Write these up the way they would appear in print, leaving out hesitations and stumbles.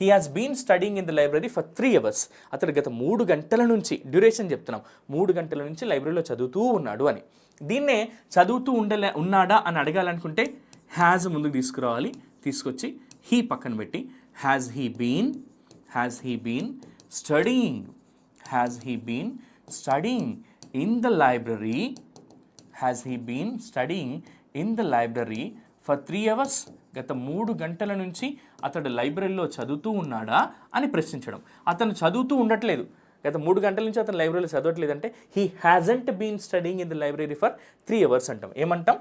He has been studying in the library for 3 hours. అతడు గత 3 గంటల నుంచి, డ్యూరేషన్ చెప్తున్నాం, 3 గంటల నుంచి లైబ్రరీలో చదువుతూ ఉన్నాడు అని. దీన్నే చదువుతూ ఉన్నాడా అని అడగాలనుకుంటే హ్యాజ్ ముందుకు తీసుకురావాలి. తీసుకొచ్చి హీ పక్కన పెట్టి has he been studying, has he been studying in the library, has he been studying in the library for 3 hours. గత 3 గంటల నుంచి అతడు లైబ్రరీలో చదువుతూ ఉన్నాడా అని ప్రశ్నించడం. అతను చదువుతూ ఉండట్లేదు, గత 3 గంటల నుంచి అతను లైబ్రరీలో చదవట్లేదు అంటే he hasn't been studying in the library for 3 hours అంటాం. ఏమంటాం?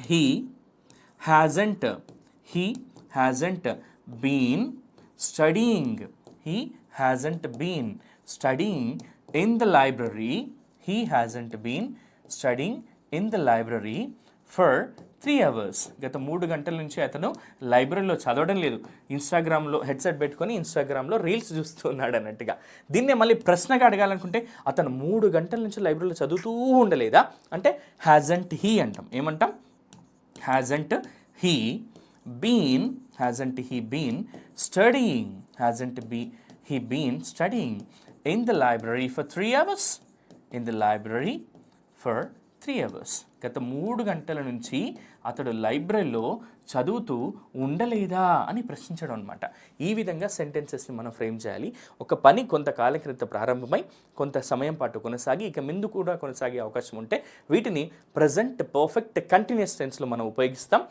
He hasn't been studying, he hasn't been studying in the library, he hasn't been studying in the library for 3 hours. గత 3 గంటల నుంచి అతను లైబ్రరీలో చదవడం లేదు, ఇన్స్టాగ్రామ్లో హెడ్సెట్ పెట్టుకొని ఇన్స్టాగ్రామ్లో రీల్స్ చూస్తూ ఉన్నాడు అన్నట్టుగా. దీన్నే మళ్ళీ ప్రశ్నగా అడగాలనుకుంటే అతను 3 గంటల నుంచి లైబ్రరీలో చదువుతూ ఉండలేదా అంటే హ్యాజంట్ హీ అంటాం. ఏమంటాం? Hasn't he been studying, he been studying in the library for 3 hours, in the library for 3 hours. గత 3 గంటల నుంచి అతడు లైబ్రరీలో చదువుతూ ఉండలేదా అని ప్రశ్నించడం అనమాట. ఈ విధంగా సెంటెన్సెస్ని మనం ఫ్రేమ్ చేయాలి. ఒక పని కొంతకాలం క్రితం ప్రారంభమై కొంత సమయం పాటు కొనసాగి ఇక ముందు కూడా కొనసాగే అవకాశం ఉంటే వీటిని ప్రజెంట్ పర్ఫెక్ట్ కంటిన్యూస్ టెన్స్లో మనం ఉపయోగిస్తాం.